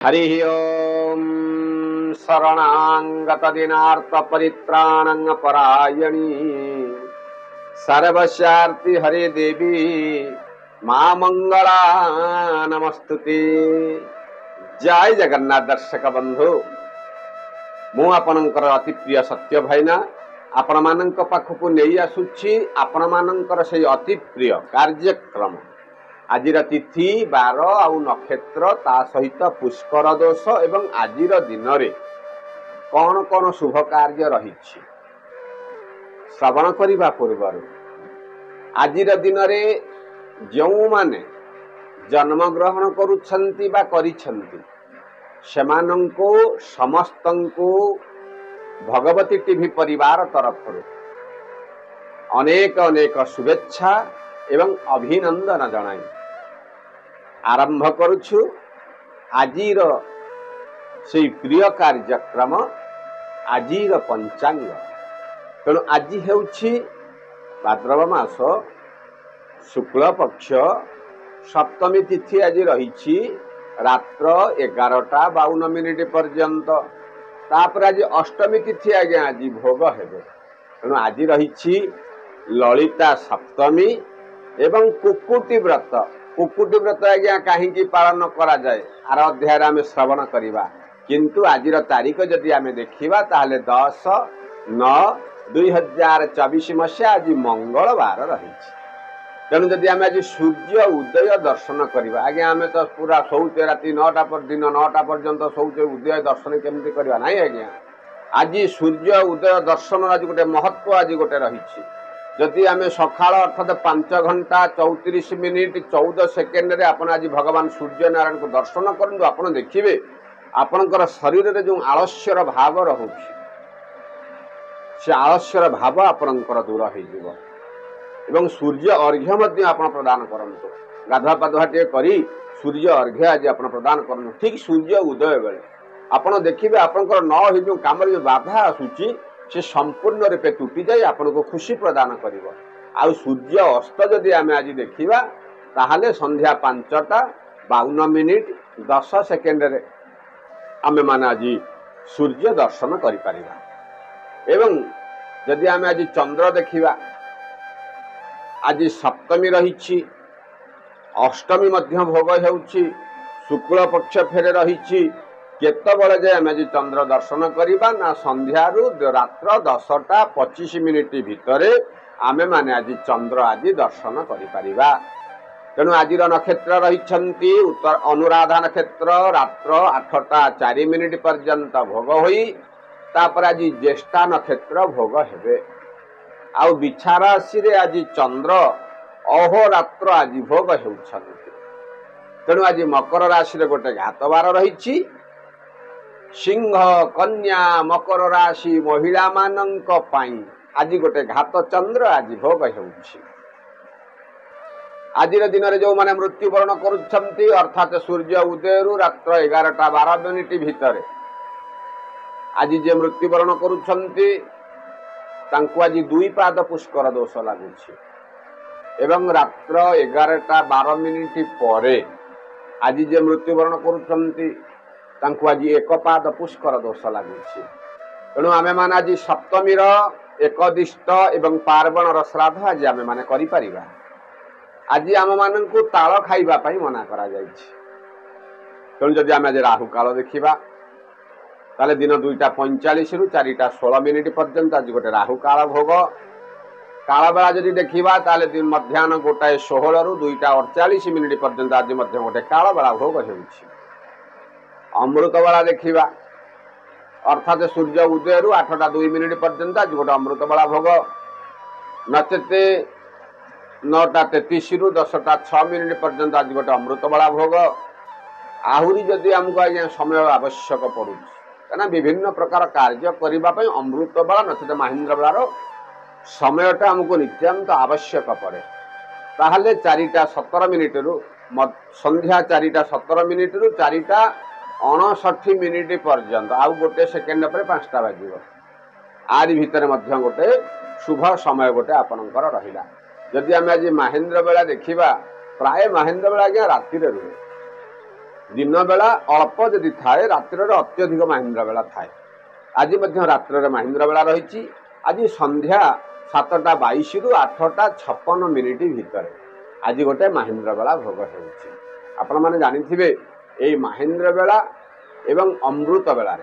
हरि ओम शरणागत दिनार्थ परित्राणं परायणी सर्वस्यार्ति हरे देवी मां मंगला नमस्तुते। जय जगन्नाथ दर्शक बंधु, मु आपणकर अति प्रिय सत्य भाईना आपण मानक पाखकु नहीं आसुछि आपण मानकर से अति प्रिय कार्यक्रम। आजिर तिथि बार आउ नक्षत्र ता सहित पुष्कर दोष एवं आजिर दिन रे कौन कौन शुभ कार्य रही श्रवण करने पूर्व आजिर दिन रे जो माने जन्म ग्रहण करुछंती बा करिछंती सेमानंको समस्तंको भगवती टीवी परिवार तरफ अनेक अनेक शुभेच्छा एवं अभिनंदन जनाई आरंभ करुछु आजिर से प्रिय कार्यक्रम आजिर पंचांग। तेणु आज हेउछि भाद्रव मास शुक्ल पक्ष सप्तमी तिथि आज रही रात्र 11:52 पर्यंत। तापर आज अष्टमी तिथि आज्ञा आज भोग हेबे। तेणु आज रही ललिता सप्तमी एवं कुकुटी व्रत। कुकुटी व्रत आज्ञा कहीं पालन करा जाए आर अध्याय आम श्रवण करवा, किंतु आजिर तारीख जदि आम देखा ताहले 10/9/2024 मसीहा आज मंगलवार रही। तेणु जदि आम आज सूर्य उदय दर्शन करवा, आज्ञा आम तो पूरा शौचे राति 9टा पर दिन 9टा पर्यंत शौचे उदय दर्शन केमती करवा ना आज्ञा। आज सूर्य उदय दर्शन आज गोटे महत्व आज गोटे रही। जदि आम सकाल अर्थात 5:34 आपन आज भगवान सूर्य नारायण को दर्शन करूँ, आपन देखिए आपणकर शरीर में जो आलस्यर भाव रोचे से आलस्यर भाव आपणकर दूर हो। सूर्य अर्घ्य आप प्रदान करूँ, गाधुआ पाधुआ टे करी सूर्य अर्घ्य आज आप प्रदान करूँ। ठीक सूर्य उदय बेले आपड़ देखिए आपंकर न हो जो कम जो बाधा आसूची से संपूर्ण रूपे तुटी जाए आपन को खुशी प्रदान करिवो। आ सूर्य अस्त जदि आम आज देखा ताहले संध्या 5:52 आम मान आज सूर्य दर्शन करिपारिबा। एवं जदि आम आज चंद्र देखा आज सप्तमी रही, अष्टमी मध्य भोग होउछि, शुक्ल पक्ष फेरे रही। केतबेले जे आम आज चंद्र दर्शन करवा ना संध्यारू रात्र 10:25 भितर आमे माने आज चंद्र आज दर्शन करिपारिबा। तेणु आज नक्षत्र रही उत्तर अनुराधा नक्षत्र रात्र 8:04 पर्यंत भोग होई, तापर आज ज्येष्ठा नक्षत्र भोग हेबे। आउ बिछा राशि रे आज चंद्र अहोरात्र आज भोग होउछन्ति। तेणु आज मकर राशि रे गोटे घातबार रही। सिंह कन्या मकर राशि महिला मानंक पाई आज गोटे घात चंद्र आज भोग होउछि। आज दिन में जो माने मृत्युवरण करुछन्ति अर्थात सूर्य उदय रात्र 11:12 भितर आज जे मृत्युवरण करुछन्ति तांको आज 2 पाद पुष्कर दोष लागुछि। एवं रात्र 11:12 परे आज जे मृत्युवरण करुछन्ति तांको आज 1 पाद पुष्कर दोष लागुछि। तेणु आमे मान आज सप्तमीर एकदिष्ट एवं पार्वणर श्राद्ध आज आमे माने करि परिबा। आज आम माननकु ताल खाइबा पई मना करा जायछि। तेणु जदि आमे आज राहु काल देखिबा ताले दिन 2:45 रु 4:16 पर्यंत आज गोटे राहु काल भोग। काल बेला जदि देखिबा ताले दिन मध्याह्न 1:16 रु 2:48 पर्यंत आज मध्य गोटे काल बेला भोग होउछि। अमृत बेला देखिबा अर्थात सूर्य उदय रु 8:02 पर्यंत आज गोटे अमृत बेला भोग। नचेते 9:33 रु 10:06 पर्यंत आज गोटे अमृत बेला भोग। आहुरी जदि आमको आज्ञा समय आवश्यक पड़ुछि कहना विभिन्न प्रकार कार्य करने अमृत बेला नचेत महेन्द्र बेलार समयटा आमको नित्यान्त आवश्यक पड़े। ताहले 4:17 रु संध्या 4:17 रु 4:59 पर्यंत आउ गोटे सेकेंड पर 5टा बाजिब। आरि भितर मध्य गोटे शुभ समय गोटे आपणकर रहिला। जदि आम आज महेन्द्र बेला देखा प्राय महेन्द्र बेला आज्ञा राति रुहे दिन बेला अल्प जदि थाए रात्र अत्यधिक महेन्द्र बेला थाए। आज रात्र महेन्द्र बेला रही। आज संध्या 7:22 रु 8:56 भितर आज गोटे महेन्द्र बेला भोग होने जानी यही महेन्द्र बेला एवं अमृत बेला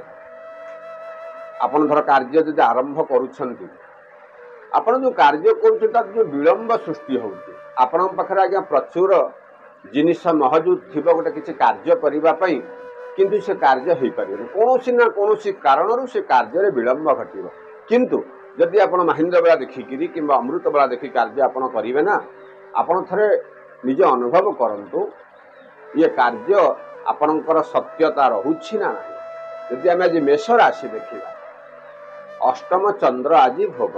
आपन धर कार्य जब आरंभ करुछंती आपण जो कार्य कर विलंब सृष्टि होउची आपण पाखरे आज्ञा प्रचुर जिनिस महजूद थिबो गोटे किसी कार्य करने किंतु से कार्य हो पारे कौन ना कौन कारण से कार्य विलंब घटो किंतु जदि आप महेन्द्र बेला देखिकी कि अमृत बेला देखी कार्य आपड़ करेंगे ना आपड़ थे निज अनुभव करंतु ये कार्य आपणकर सत्यता रहुछि ना नहीं। जदि आम आज मेष राशि देखा अष्टम चंद्र आज भोग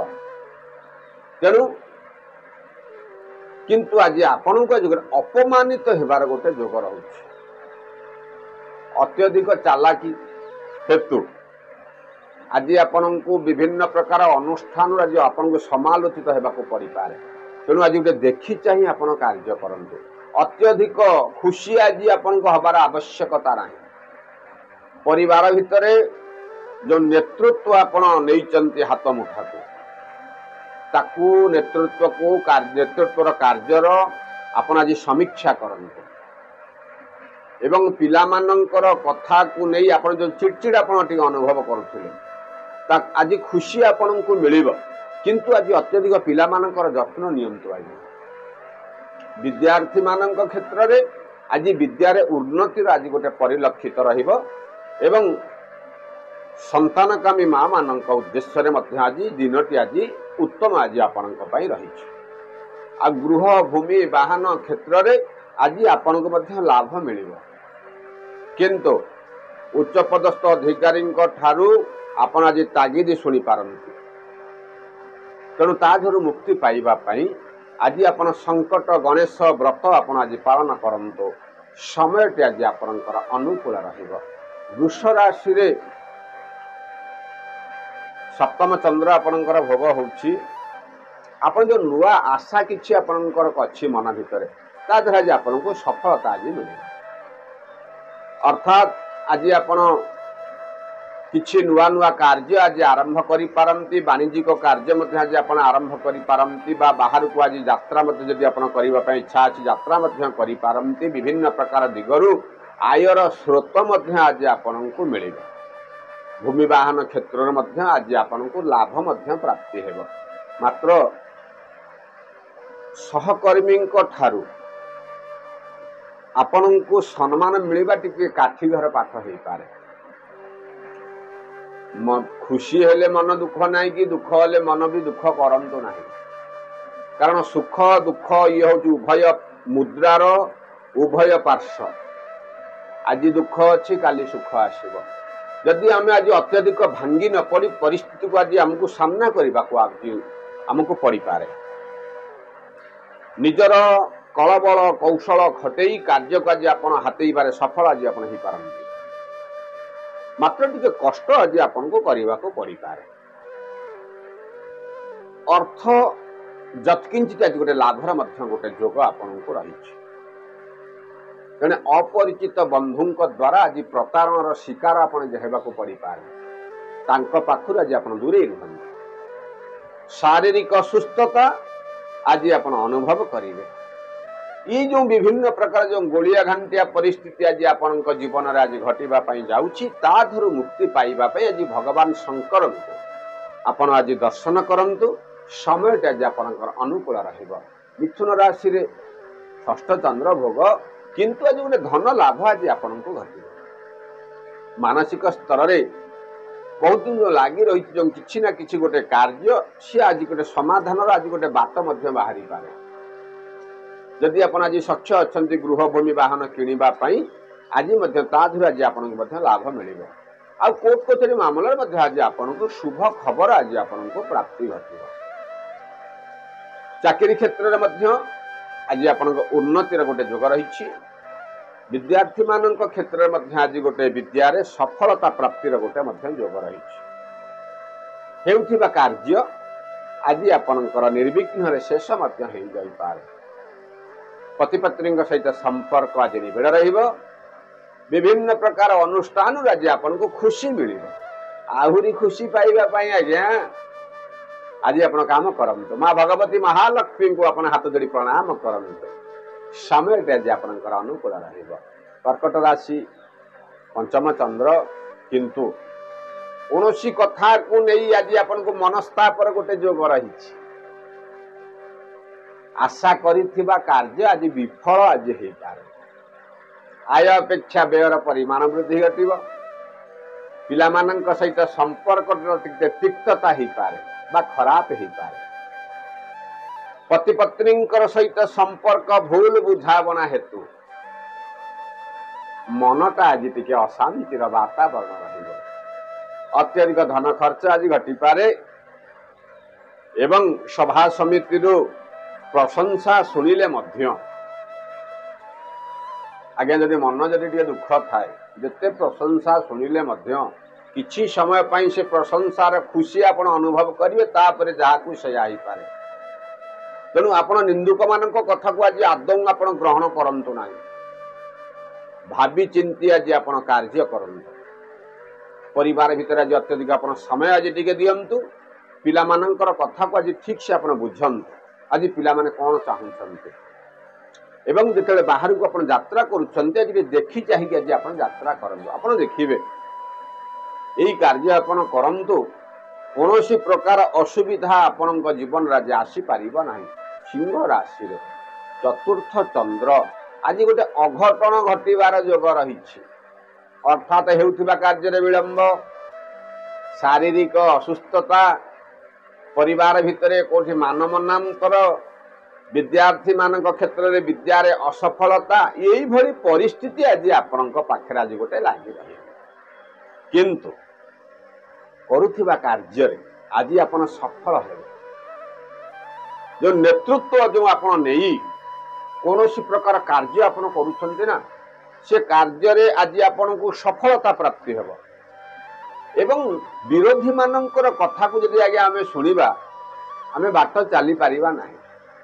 तेणु किंतु आज आपण अपमानित होबार गोटे जोग रहुछि अत्यधिक चालाकी हेतु आज आपण को विभिन्न प्रकार अनुष्ठान आज आपन को समालोचित होगा पड़ पारे। तेणु आज गोटे देखी चाहिए आप कार्य करते अत्यधिक खुशी आज आपन को हबार आवश्यकता ना परिवार भितर जो नेतृत्व आपण नहीं हाथ मुठा को ताकू नेतृत्व को नेतृत्व कार्यर आपण आज समीक्षा करते एवं पिला मानकर कथा को नहीं आप जो चिड़चिड़ आप अनुभव करुले आज खुशी आपण को मिल किंतु आज अत्यधिक पिला मानकर जत्न नियंतु आज विद्यार्थी मानक क्षेत्र में आज विद्यारे उन्नतिर आज गोटे परिलक्षित रहिबो एवं संतानकामी माँ मानक उद्देश्य आज दिनटी आज उत्तम आज आपण रही आ गृह भूमि वाहन क्षेत्र में आज आपण को लाभ मिल किंतु उच्च पदस्थ अधिकारी ठारू आपण आज तागिद शुणी पारती तेणु ताधर मुक्ति पाइबापी आज आपण संकट गणेश व्रत आपण आज पालन करंतु समय आज आपणकर अनुकूल रहिबो। वृष राशि रे सप्तम चंद्र आपणकर भोग होउछि आपण जो नुआ आशा किछि आपणकर अछि मन भितर ता द्वारा आज आपण को सफलता आज मिले अर्थात आज आपण किछि नुआ नुआ कार्य आज आरंभ करि पारंती वाणिज्यिक कार्य मध्य आज आपण आरंभ करि पारंती बा बाहर को आज यात्रा मध्य जदि आपण करिबा पई इच्छा अछि यात्रा मध्य करि पारंती विभिन्न प्रकार दिगरु आयर स्रोत मध्य आज आपण को मिलेगा भूमि वाहन क्षेत्र मध्य आज आपण को लाभ मध्य प्राप्ति हेबो मात्र सहकर्मी ठारू आपण को सम्मान मिलवा टिके काठी घर पाठ हो पारे खुशी हेले मन दुख नहीं कि दुख हेले मन भी दुख करंतु नहीं कारण सुख दुख ये हूँ उभय मुद्रार उभय पार्श्व आज दुख अच्छी काली सुख आसब जदि आम आज अत्यधिक भांगी न पड़ी परिस्थिति को आज आमको सामना करने को आमको पड़ पारे निजर कलबल कौशल खटई कार्य को आज आप हाथई पारे सफल आज आप पारती मात्र टिके कष्ट आज आपन को करने को पड़ पारे अर्थ जत्किंचित आज गोटे लाभर मध्य गोटे जोग आपन को रही तेने अपरिचित बंधु द्वारा आज प्रतारण शिकार आपन हेबाको पड़ पारे पाखु आज आप दूरे रुहंतु शारीरिक सुस्थता आज आप अनुभव करेंगे ये जो विभिन्न प्रकार जो गोलिया घांटिया परिस्थिति आज आपण जीवन में आज घटवाई जाऊँगी ताधर मुक्ति पाइबा आज भगवान शंकर आपण आज दर्शन करंतु समय आज आपणकर अनुकूल रहिबो। मिथुन राशि रे षष्ठ चंद्र भोग किंतु आज गोटे धन लाभ आज आपण को घटे मानसिक स्तर रे बहुत दिन जो लगी रही जो किसी ना किसी गोटे कार्य सी आज गोटे समाधान आज गोटे बात मध्य बाहरी पारे जदि आप आज सक्ष अच्छा गृह भूमि वाहन किणवा आज आज आपन लाभ मिल आ कोर्ट कचेरी मामला आज आपन को शुभ खबर आज आपन को प्राप्ति घट चाकरी क्षेत्र में आज आपन उन्नतिर गोटे जोग रही विद्यार्थी मान क्षेत्र में आज गोटे विद्यारे सफलता प्राप्तिर गोटे जोग रही कार्य आज आपणकर निर्विघ्न शेष हो पारे पति पत्नी सहित संपर्क आज निबिड़ विभिन्न प्रकार अनुष्ठान आज आपन को खुशी मिल आहरी खुशी पाइबा पाई आज्ञा आज आप काम करंतु माँ भगवती महालक्ष्मी को अपन हाथ जोड़ी प्रणाम करंतु समय आज आपनकर अनुकूल रहिबो कर्कट राशि पंचम चंद्र किंतु कौनसी कथा को नहीं आज आपन को मनस्तापर गोटे जोग रही आशा करिथिबा कार्य आज विफल आज हे पारे आय अपेक्षा व्ययर परिमाण वृद्धि घटिब पिलामानंक सहित संपर्क तिक्तता ही पारे बा खराब ही पारे पति पत्नींकर सहित संपर्क भूल बुझावना हेतु मनटा आज टिके अशांतिर वातावरण रहिब अत्यधिक धन खर्च आज घटी पारे एवं सभा समिति प्रशंसा शुणिले मध्य आज्ञा जदि मन जदि दुख थाए जिते प्रशंसा शुणिले मध्य किछि समय पाई से प्रशंसार खुशी आपण अनुभव करिवे तापरे जाकु सया ही पारे तेणु आपण निंदुक मानक कथा को आज आदौ आपण ग्रहण करंतु नाही भाबी चिंती आज आपण कार्य करंतु परिवार भितर आज अत्यधिक आपण समय आज टिके दियंतु पिला मानकर कथा को आज ठीक से आपण बुझंतु आज पिला माने कोन चाहुछंते एवं जिते बाहर को आपण यात्रा करुछंते आज देखि चाहिए आज आपण यात्रा करंतु आपण देखिबे यही कार्य आपण करंतु कौनसी प्रकार असुविधा आपण जीवन राज्य आसी पारिबो नाही सिंह राशि रे चतुर्थ चंद्र आज गोटे अघटन घटिबार योग रही अर्थात हेउथिबा कार्य विलंब शारीरिक असुस्थता परिवार भितरे कोठी मानमनांतर विद्यार्थी मानक क्षेत्र में विद्यारे असफलता यही भली परिस्थिति आज आपण पाखरे आज गोटे लागि रही किंतु करुथिबा कार्य आज आपण सफल हेबे जो नेतृत्व जो आपण नहीं कौनसी प्रकार कार्य आपण करुछन्ते ना से कार्य रे आज आपण को सफलता प्राप्ति हेबो एवं विरोधी मानकर कथा को जदि आगे आमे सुनिबा आमे बाट चली पारिबा नाही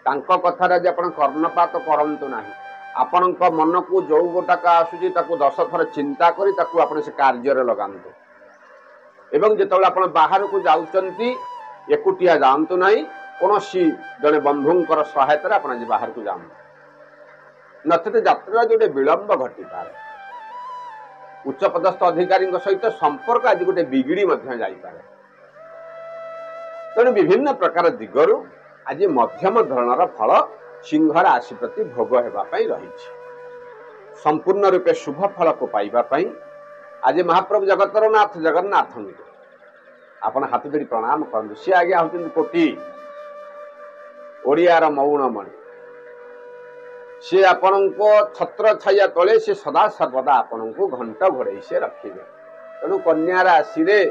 तांको कथा रे आपण कर्णपात करंतु नाही आपणक मन को जो गोटाका आसुची ताकू 10 थर चिंता करी ताकू आपण से कार्य रे लगांतु एवं जेतबेला आपण बाहर को जाउचंती एकुटिया जानतु नाही कोनोसी जने बंधुंकर सहायता आपण जे बाहर को जानतु नथते यात्रा जोटे विलंब घटी पारे उच्च पदस्थ अधिकारी सहित संपर्क आज गोटे बिगिड़ी जाई पारे तेणु विभिन्न प्रकार दिगरु आज मध्यम धरणर फल सिंह राशि प्रति भोग हेबापई रही संपूर्ण रूपे शुभ फल को पाइबापई आज महाप्रभु जगतर नाथ जगन्नाथ आपण हाथ धरी प्रणाम करते सी आज्ञा होती कोटी ओडियार मौणमणि से आपण को छत्र छाया तले से सदा सर्वदा आपण को घंटा घोड़े से रखिबे तेणु कन्या राशि रे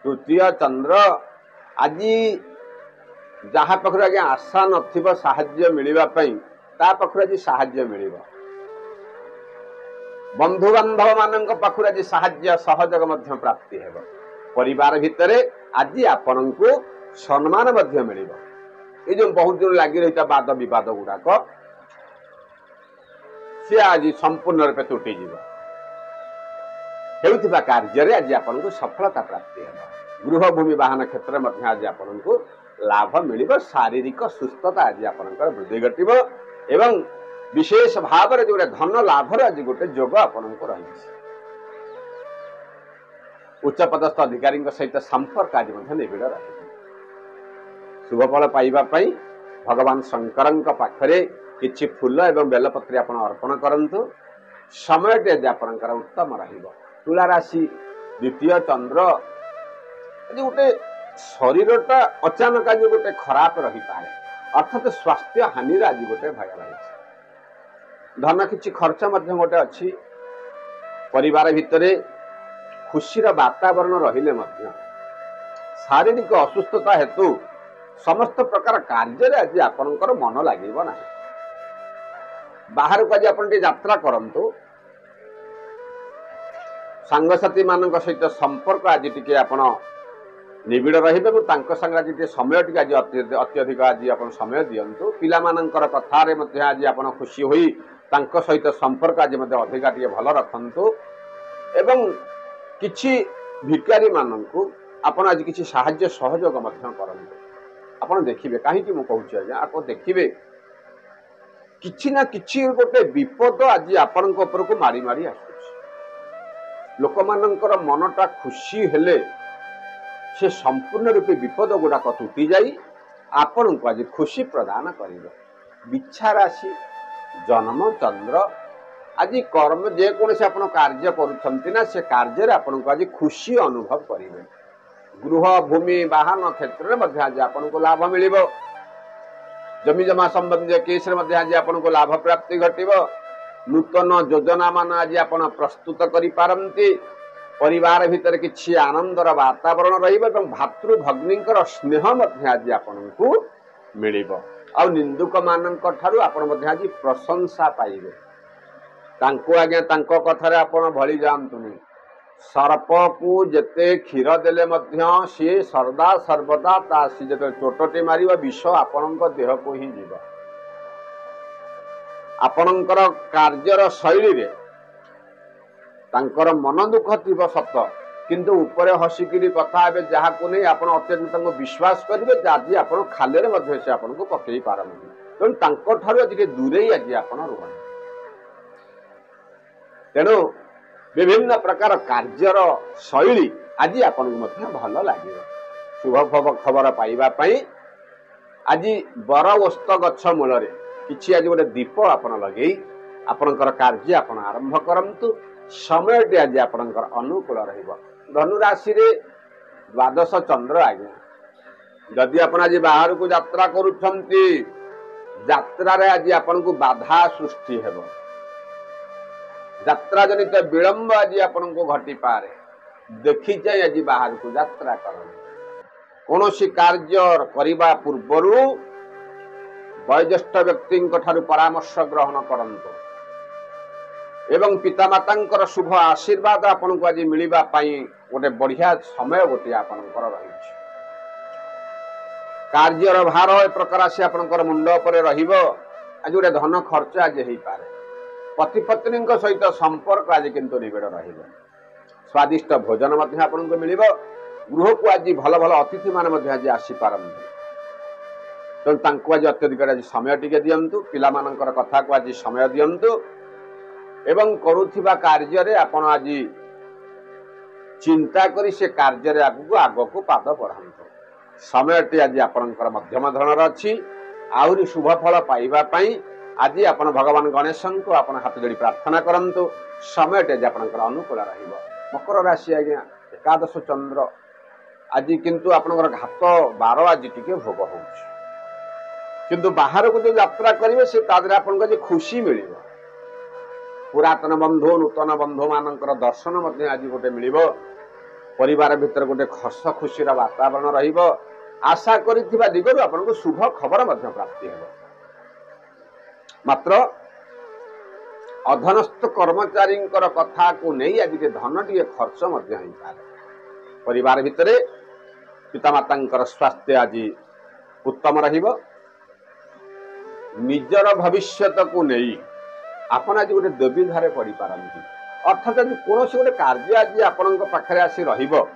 तृतीय चंद्र आज जहाँ पाखर आज्ञा आशा नथिबो साहाय्य मिलिबा पई ता पाखर आज साहाय्य मिलिबो बंधु बांधव मानक पाखर आज साहाय्य सहयोग मध्य प्राप्ति हेबो परिवार भितरे आज आपण को सम्मान मध्य मिलिबो ए जो बहुत दिन लागि रहिता वाद विवाद गुडाक से आज संपूर्ण रूपे तुटी हेउथिबा कार्य आज आपन को सफलता प्राप्ति हेबो गृह भूमि वाहन क्षेत्र में आज आपन को लाभ मिलिबो शारीरिक सुस्थता आज आपनकर वृद्धि घटिबो एवं विशेष भाव रे जो धन लाभ आज गोटे जोग आपन को रही उच्च पदस्थ अधिकारी सहित संपर्क आज निबिड़ रही शुभ फल पाइबा पई भगवान शंकर पाखरे किछि फूल एवं बेलपत्री आपण अर्पण करंतु समय टे आपणकर उत्तम रहिबो तुला राशि द्वितीय चंद्र आज गोटे शरीरटा अचानक आज गोटे खराब रही पारे अर्थात स्वास्थ्य हानि आज गोटे भय रही धन किछि खर्च मध्य गोटे अछि परिवार भितरे खुशीर वातावरण रहिले मध्य शारीरिक असुस्थता हेतु समस्त प्रकार कार्य आज आपणकर मन लागिबो नाही बाहर को आज आपण यात्रा करंतु सांगसाथी मानक सहित संपर्क आज टिके आपण निबिड़ रहिबे संगे आज समय टिके आज अत्यधिक आज आपण समय दियंतु पिला मानकर कथा रे मध्ये आज आपण खुशी होई तांको सहित संपर्क आज अधिका टे भल रखु एवं किछि भिकारी मानू आपण आज किछि साहाय्य सहयोग करते आपण देखिए कहीं मुझे कहूँ आज आप देखिए किछि ना किछि गोटे विपद आज आपण को मारी मारी आसुछि लोक मानकर मनटा खुशी हेले से संपूर्ण रूपे विपद गुड़ाक तुटी जाई आपण को आज खुशी प्रदान करिवे बिच्छा राशि जन्म चंद्र आज कर्म जेकोसी आप कार्य करुछंती ना से कार्य आपण को आज खुशी अनुभव करिवे गृह भूमि वाहन क्षेत्र में आज आपण को लाभ मिलिबो जमी जमा संबंधी केस आज आपण को लाभ प्राप्ति घटिबो नूतन योजना मान आज आपण प्रस्तुत करि पारंती परिवार भितर किछि आनंदर वातावरण रहिबो एवं भातृ भग्नींकर स्नेह मध्य आज आपण को मिलिबो आ निंदुक मानक ठारू आपण मध्य आज प्रशंसा पाइबे तांको आज्ञा तांको कथारे आपण भली जानतुनी सर्प को जेते क्षीर देले मध्य सी सर्दा सर्वदा सी जेते चोटटी मारिबा विष आपणक देह को ही जीव आपणकर कार्यर शैली रे तांकर मन दुख थिब सत किंतु ऊपर हसिकी कथा हे जहाँ को नहीं आप अत्यंत विश्वास करेंगे आज आप खाले से आपको पकई पारती तेणु ठार आज दूरे आज आप रुहन तेणु विभिन्न प्रकार कार्यर शैली आज आपको भल लगे शुभ खबर पाइबापी आज बर ओस्त गछ मूल कि आज गोटे दीप आप लगे आपणकर कार्य आप आरंभ करंतु समय आज आपणकर अनुकूल रहिबो धनुराशि रे द्वादश चंद्र आज्ञा जदि आप आज बाहर को यात्रा करुछंती यात्रा रे आज आपन को बाधा सृष्टि हेबो यात्रा जनित विलंब आज आपन को घटी पारे देखि जाय आज बाहर को यात्रा करन कोनोसी कार्य करिबा पूर्वरु वयोज्येष्ठ व्यक्ति ठारू परामर्श ग्रहण करंतो एवं पितामाता शुभ आशीर्वाद आपन को आज मिलिबा पाई गोटे बढ़िया समय गोटे आपनकर रही कार्यर भार ए प्रकार से आपनकर मुंड पर रहिबो आज गोटे धन खर्च आज हेई पारे पति पत्नी सहित संपर्क आज किंतु निबिड़ रहिबो स्वादिष्ट भोजन मध्य आपन को मिलिबो गृह को आज भल भल अतिथि मान मध्य आज आसी पारंती तेणु तांको आज अत्यधिक आज समय टिके दियंतु पिला मानकर कथा को आज समय दियंतु एवं करुथिबा कार्य रे आपण आज चिंता करी से कार्य आग को पाद बढ़ात समय आज आपणकर मध्यम धरण अच्छी आहरी शुभ फल पाइबापी आज आपण भगवान गणेश को आप हाथ जोड़ी प्रार्थना करंतु समय आज आपणकर अनुकूल रहिबो मकर राशि आज्ञा एकादश चंद्र आज किंतु आपणकर घात बार आज टिके भोग हो किंतु बाहर को जो यात्रा करेंगे से तादरे आपन को खुशी मिलिबो पुरातन बंधु नूतन बंधु मानकर दर्शन आज गोटे मिलिबो परिवार भितर गोटे हस खुशीर वातावरण रहिबो आशा करिथिबा दिगरु आपनको शुभ खबर मध्य प्राप्ति हेबो मात्र अधनस्थ कर्मचारी कथा को नहीं आज धन टी खर्च मध्य होई पारे परिवार भितर पितामाता स्वास्थ्य आज उत्तम रहिबो निजर भविष्यत को नहीं आपण आज गोटे दुविधारे पड़ी पारंती अर्थात आज कौन गोटे कार्य आज आपण पाखे आसी रहिबो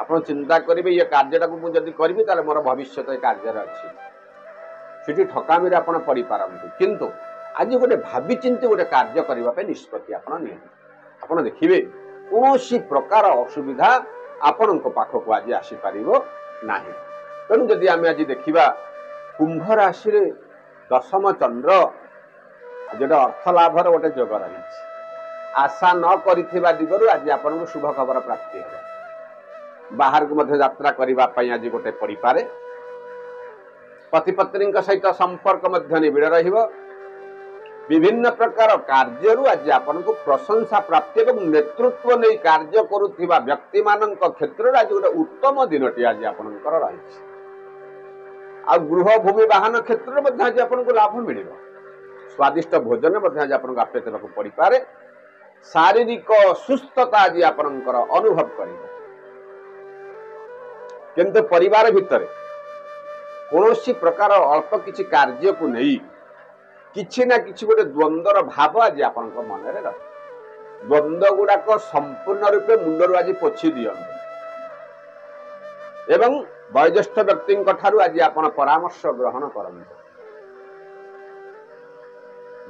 आपण चिंता करेंगे ये कार्यटा को मुझे करी ताले मोर भविष्य कार्य अच्छी सेठी ठकामी आपण पड़ी पारंती किंतु आज गोटे भावी चिंती गोटे कार्य करने निष्पत्ति आपण नहीं देखिए कौन प्रकार असुविधा आपण पाखक आज आसीपर ना तेणु जदि आम आज देखा कुंभ राशि रे दशम चंद्र जो अर्थ लाभर गोटे जोग रही आशा न करिथिबा दिगरु आज आपन शुभ खबर प्राप्ति है बाहर को मध्य यात्रा करने आज गोटे पड़ी पारे पति पत्नी सहित संपर्क मध्य निबिड़ रहिबो विभिन्न प्रकार कार्य आज आपन को प्रशंसा प्राप्ति और नेतृत्व नहीं कार्य करुथिबा व्यक्ति मानक क्षेत्र आज गोटे उत्तम दिनटी आज आपनकर रही आ गृह भूमि वाहन क्षेत्र में आज आपको लाभ मिल स्वादिष्ट भोजन आज आपको आपेत पड़ पारे शारीरिक सुस्थता आज आपनकर अनुभव कर किंतु परिवार भितर कौन प्रकार अल्प किसी कार्य को नहीं किछि ना किछि गोटे द्वंद्वर भाव आज आपण मन में रही द्वंद्व गुड़ाक संपूर्ण रूपे मुंडरू आज पोछि दियंतु एवं वयोज्येष्ठ व्यक्ति आज आपण परामर्श ग्रहण करंतु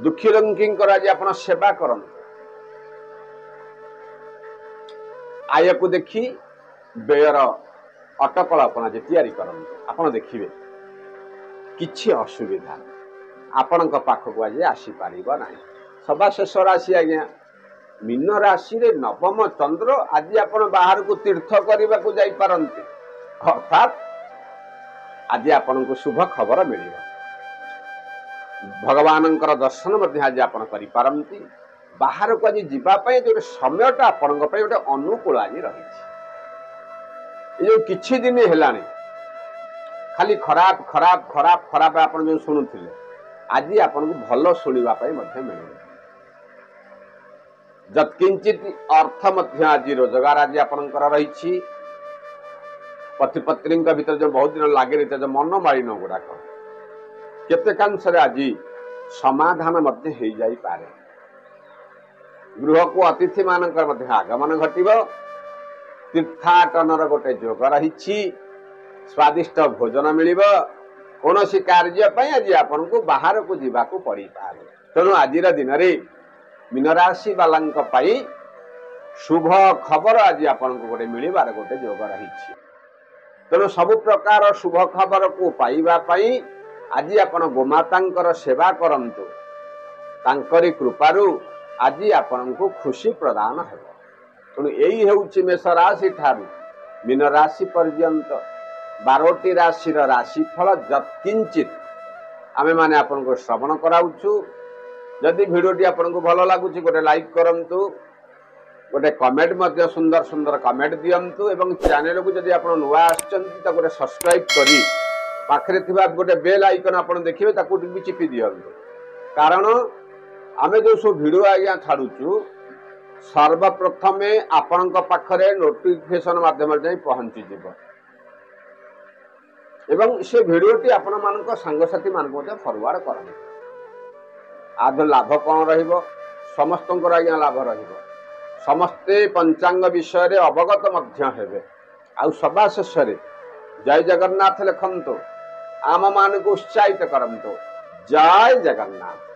दुखी रोगी आज आपण सेवा करंतु आय को देखी व्ययर अटकल आपण आज तैयारी करंतु आपण देखिबे किछि असुविधा आपण पाखक आज आसी पारिबो नाही सभा शेष राशि आज्ञा मीन राशि रे नवम चंद्र आज आपण बाहर को तीर्थ करने को जाई पारंती अर्थात आज आपण को शुभ खबर मिलिबा भगवान दर्शन आज आप पारंती बाहर को आज जीवाई जो समयटा आपण गोटे अनुकूल आज रही जो किछि दिन हेलानी खाली खराब खराब खराब खराब आप जो शुणुले आज आपन को भल शुणा मिले जत्किंचित अर्थ आज रोजगार आज आपंकर रही पति पत्नी भीतर जो बहुत दिन लगे रही जो मनमालिन गुड़ाक केतेकांश आज समाधान हो जाए गृह को अतिथि मान आगमन घट तीर्थाटनर गोटे जोग रही स्वादिष्ट भोजन मिल कौन कार्य आज आपन को बाहर को जावाक पड़ पारे तेणु आज दिन में मीन राशि वाला शुभ खबर आज आपन को गोटे मिलबार गोटे जोग रही तेणु सबु प्रकार शुभ खबर को पाइबापी आज आपण गोमाता सेवा करंतु तांकरी कृपारु आज आपन को खुशी प्रदान हो तेणु यही हूँ मेष राशि ठारू मीन राशि पर्यंत 12टी राशि राशिफल जत्किंचित आमे माने आपन को श्रवण कराउछु जदि वीडियोटी आपन को भल लगुच गोटे लाइक करंतु गोटे कमेंट मध्य सुंदर सुंदर कमेंट दियंतु एवं चैनल को जदि आपन नुआ आछंती त गोटे सब्सक्राइब करी पाखरे थिबा गोटे बेल आइकन आपन देखिबे ताकू टिपि चिपि दियंतु कारण आमे जो सब वीडियो आज्ञा छाड़ुछु सर्वप्रथमे आपन पाखरे नोटिफिकेशन माध्यम जाई पहुंची जिवो एवं से वीडियोटी आपण मानक सांगसाथी मानक फरवर्ड करंतु आद लाभ कौन रहिबो समस्तंकर आज्ञा लाभ रहिबो समस्ते पंचांग विषय अवगत मध्य हेबे आउ सभा शेष जय जगन्नाथ लिखंतु आम मान को उत्साहित करंतु जय जगन्नाथ।